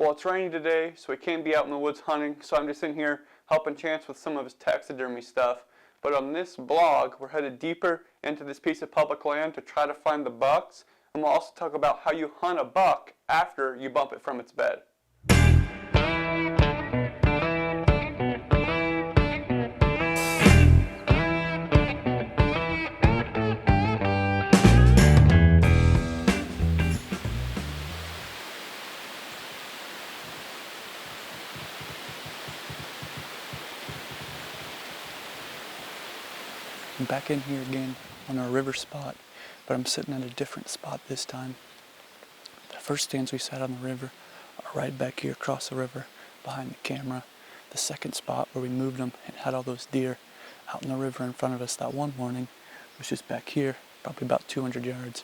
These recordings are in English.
Well, it's raining today, so we can't be out in the woods hunting, so I'm just in here helping Chance with some of his taxidermy stuff. But on this vlog, we're headed deeper into this piece of public land to try to find the bucks, and we'll also talk about how you hunt a buck after you bump it from its bed. I'm back in here again on our river spot, but I'm sitting at a different spot this time. The first stands we sat on the river are right back here across the river behind the camera. The second spot where we moved them and had all those deer out in the river in front of us that one morning was just back here, probably about 200 yards.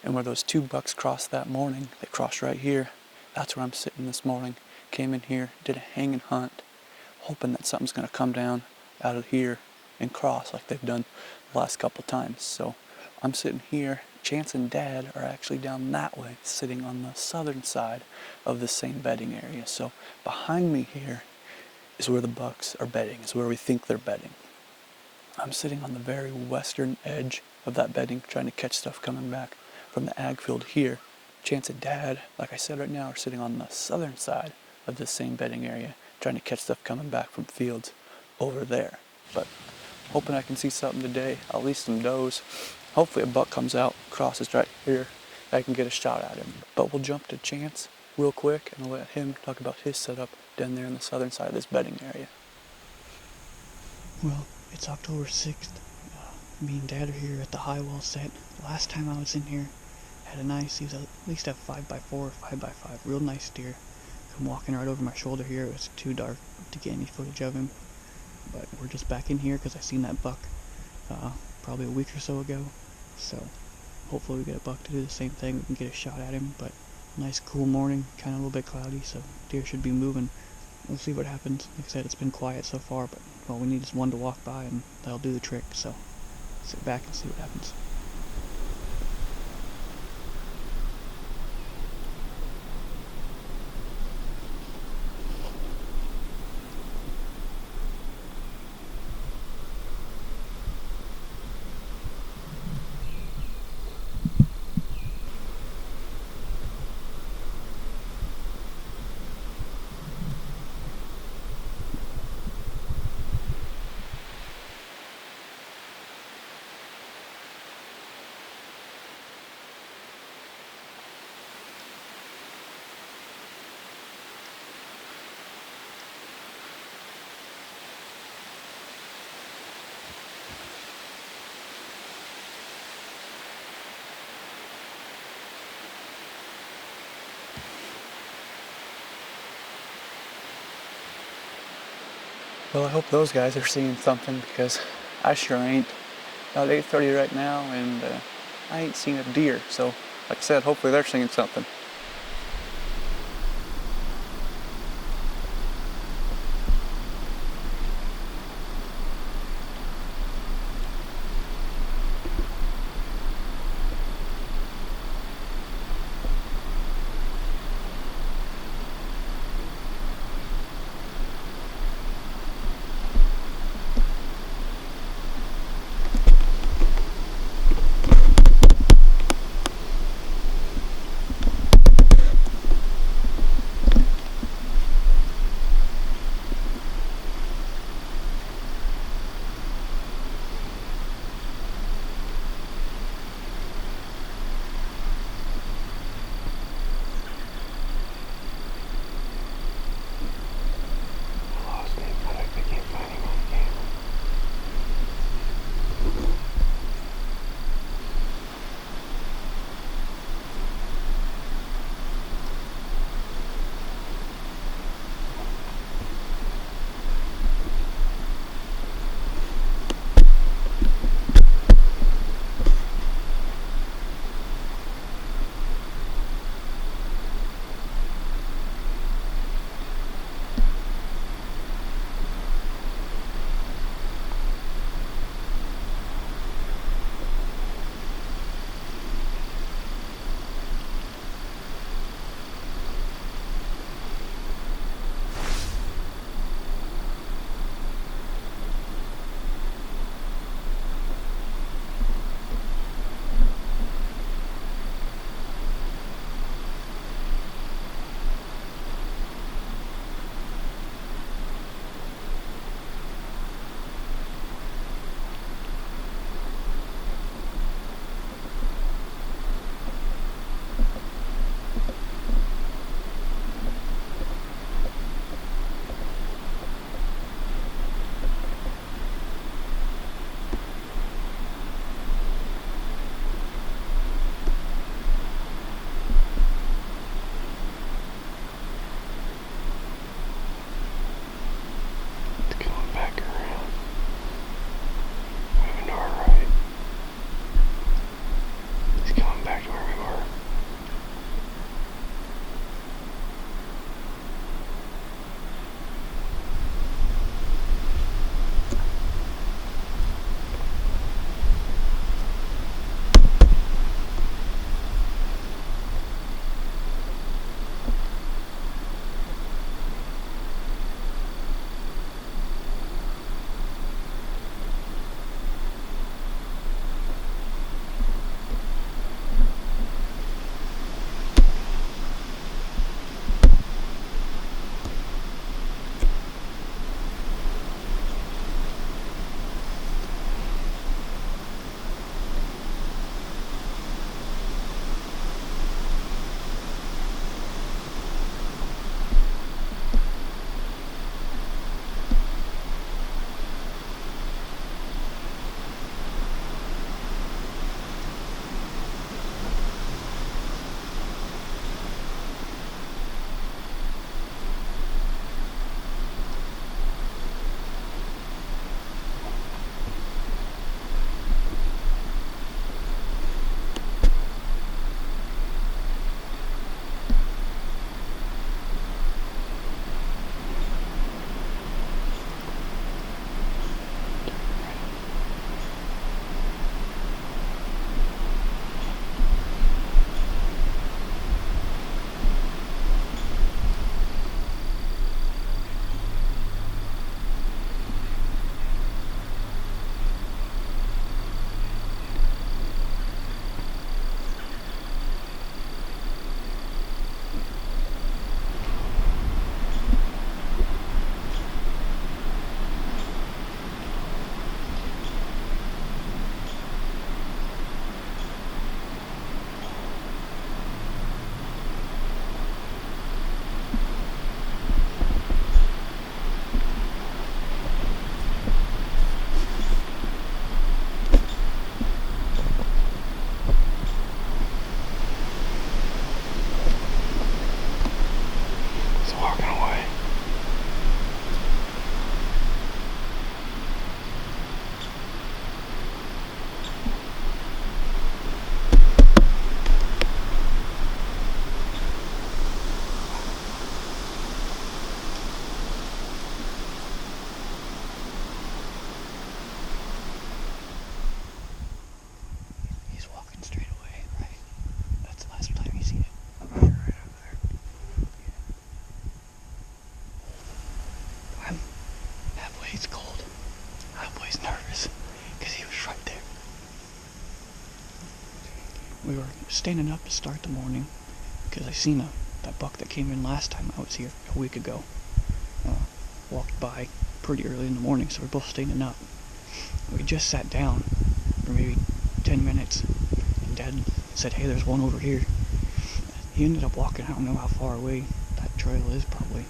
And where those two bucks crossed that morning, they crossed right here. That's where I'm sitting this morning. Came in here, did a hang and hunt, hoping that something's going to come down out of here and cross like they've done the last couple times. So I'm sitting here. Chance and Dad are actually down that way, sitting on the southern side of the same bedding area. So behind me here is where the bucks are bedding, is where we think they're bedding. I'm sitting on the very western edge of that bedding, trying to catch stuff coming back from the ag field here. Chance and Dad, like I said right now, are sitting on the southern side of the same bedding area, trying to catch stuff coming back from fields over there. But hoping I can see something today, at least some does. Hopefully a buck comes out, crosses right here, I can get a shot at him. But we'll jump to Chance real quick and let him talk about his setup down there on the southern side of this bedding area. Well, it's October 6th. Me and Dad are here at the high wall set. Last time I was in here, had a nice, he was at least a 5x4 or 5x5, real nice deer. Come walking right over my shoulder here. It was too dark to get any footage of him. But we're just back in here because I seen that buck probably a week or so ago. So hopefully we get a buck to do the same thing. We can get a shot at him. But nice cool morning, kind of a little bit cloudy, so deer should be moving. We'll see what happens. Like I said, it's been quiet so far, but all we need is one to walk by and that'll do the trick. So sit back and see what happens. Well, I hope those guys are seeing something because I sure ain't. About 8:30 right now, and I ain't seen a deer. So, like I said, hopefully they're seeing something. standing up to start the morning because I seen that buck that came in last time I was here a week ago. Walked by pretty early in the morning, so we're both standing up. We just sat down for maybe 10 minutes, and Dad said, "Hey, there's one over here." He ended up walking, I don't know how far away that trail is, probably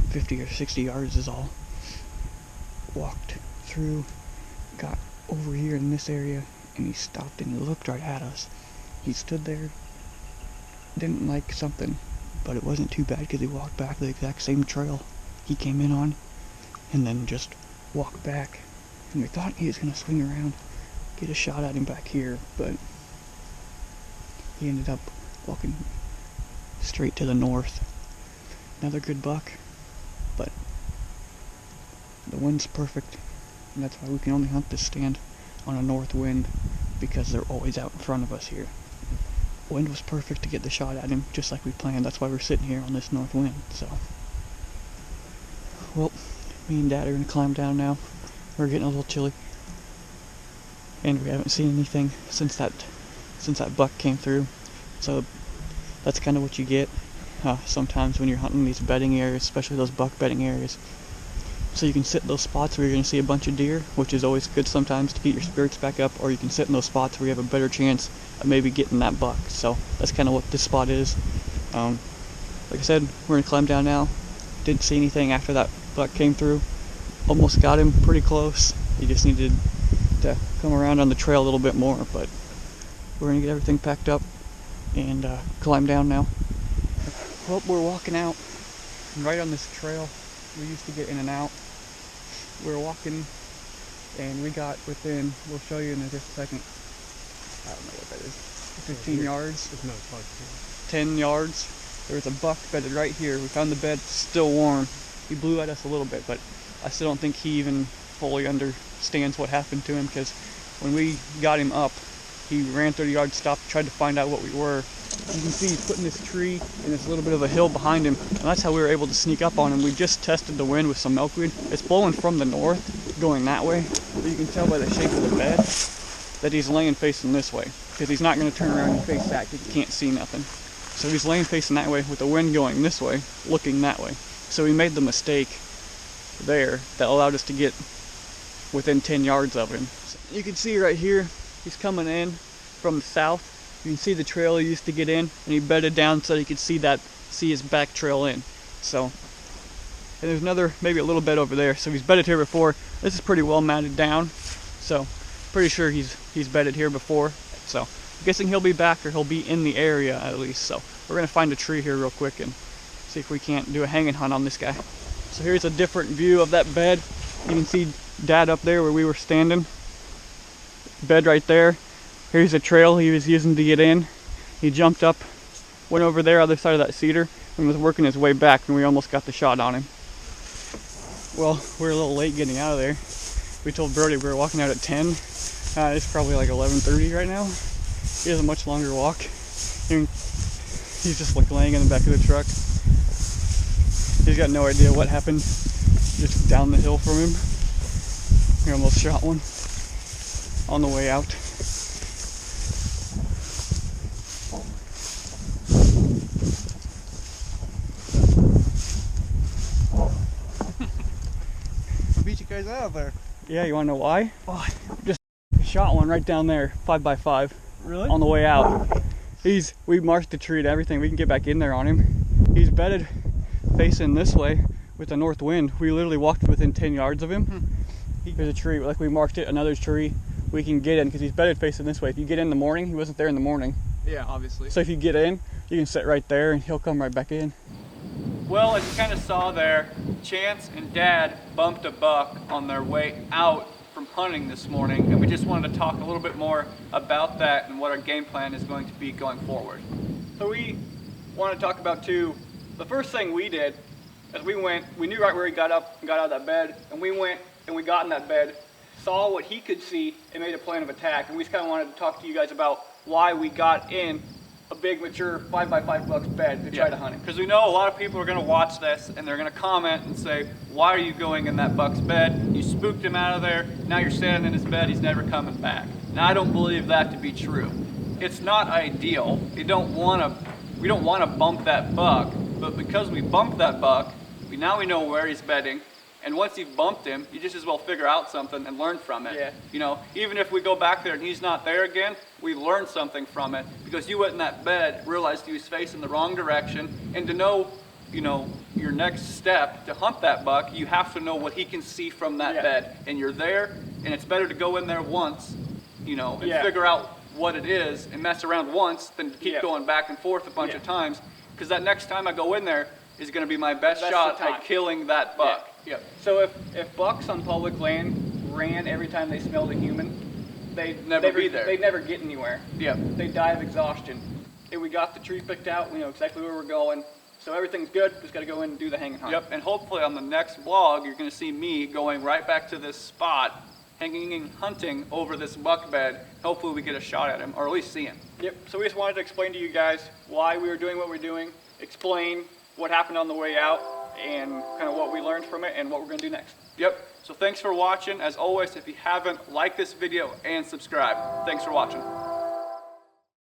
50 or 60 yards is all. Walked through, got over here in this area, and he stopped and he looked right at us. He stood there, didn't like something, but it wasn't too bad because he walked back the exact same trail he came in on, and then just walked back. And we thought he was going to swing around, get a shot at him back here, but he ended up walking straight to the north. Another good buck, but the wind's perfect, and that's why we can only hunt this stand on a north wind, because they're always out in front of us here. Wind was perfect to get the shot at him, just like we planned. That's why we're sitting here on this north wind. So, well, me and Dad are going to climb down now. We're getting a little chilly, and we haven't seen anything since that buck came through. So that's kind of what you get sometimes when you're hunting these bedding areas, especially those buck bedding areas. So you can sit in those spots where you're going to see a bunch of deer, which is always good sometimes to get your spirits back up, or you can sit in those spots where you have a better chance of maybe getting that buck. So that's kind of what this spot is. Like I said, we're going to climb down now. Didn't see anything after that buck came through. Almost got him pretty close. He just needed to come around on the trail a little bit more, but we're going to get everything packed up and climb down now. Well, we're walking out right on this trail we used to get in and out. We're walking, and we got within, we'll show you in just a second, I don't know what that is, 15 yards, No, it's like 10 yards. There's a buck bedded right here. We found the bed still warm. He blew at us a little bit, but I still don't think he even fully understands what happened to him, because when we got him up, he ran 30 yards, stopped, tried to find out what we were. You can see he's put in this tree, and there's a little bit of a hill behind him, and that's how we were able to sneak up on him. We just tested the wind with some milkweed. It's blowing from the north, going that way, but you can tell by the shape of the bed that he's laying facing this way, because he's not going to turn around and face that because he can't see nothing. So he's laying facing that way with the wind going this way, looking that way. So we made the mistake there that allowed us to get within 10 yards of him. So you can see right here, he's coming in from the south. You can see the trail he used to get in, and he bedded down so you could see his back trail in. So, and there's another, maybe a little bed over there. So he's bedded here before. This is pretty well matted down, so pretty sure he's bedded here before. So I'm guessing he'll be back, or he'll be in the area at least. So we're gonna find a tree here real quick and see if we can't do a hanging hunt on this guy. So here's a different view of that bed. You can see Dad up there where we were standing. Bed right there. Here's a trail he was using to get in. He jumped up, went over there, other side of that cedar, and was working his way back, and we almost got the shot on him. Well, we're a little late getting out of there. We told Brody we were walking out at 10. It's probably like 11:30 right now. He has a much longer walk. He's just like laying in the back of the truck. He's got no idea what happened just down the hill from him. He almost shot one on the way out. I beat you guys out of there. Yeah, you wanna know why? Why? Just shot one right down there, 5x5. Really? On the way out. We marked the tree and everything. We can get back in there on him. He's bedded facing this way with the north wind. We literally walked within 10 yards of him. There's a tree, like we marked it, another tree we can get in, because he's bedded facing this way. If you get in the morning, he wasn't there in the morning. Yeah, obviously. So if you get in, you can sit right there and he'll come right back in. Well, as you kind of saw there, Chance and Dad bumped a buck on their way out from hunting this morning, and we just wanted to talk a little bit more about that and what our game plan is going to be going forward. So we want to talk about too, the first thing we did as we knew right where he got up and got out of that bed, and we went and we got in that bed, saw what he could see, and made a plan of attack. And we just kind of wanted to talk to you guys about why we got in a big mature 5x5 buck's bed to try to hunt him. Because we know a lot of people are going to watch this and they're going to comment and say, why are you going in that buck's bed? You spooked him out of there. Now you're standing in his bed. He's never coming back. Now I don't believe that to be true. it's not ideal. We don't want to bump that buck, but because we bumped that buck, now we know where he's bedding. And once you've bumped him, you just as well figure out something and learn from it. Yeah. You know, even if we go back there and he's not there again, we learned something from it because you went in that bed, realized he was facing the wrong direction, and to know, you know, your next step to hunt that buck, you have to know what he can see from that bed. And you're there, and it's better to go in there once, you know, and figure out what it is and mess around once than to keep going back and forth a bunch of times, because that next time I go in there is going to be my best shot at killing that buck. Yep. So if bucks on public land ran every time they smelled a human, they'd never be there. They'd never get anywhere. Yep. They'd die of exhaustion. If we got the tree picked out, we know exactly where we're going. So everything's good. Just got to go in and do the hanging hunt. Yep. And hopefully on the next vlog, you're going to see me going right back to this spot, hanging and hunting over this buck bed. Hopefully we get a shot at him, or at least see him. Yep. So we just wanted to explain to you guys why we were doing what we're doing, explain what happened on the way out, and kind of what we learned from it and what we're going to do next. Yep. So thanks for watching. As always, if you haven't, like this video and subscribe. Thanks for watching.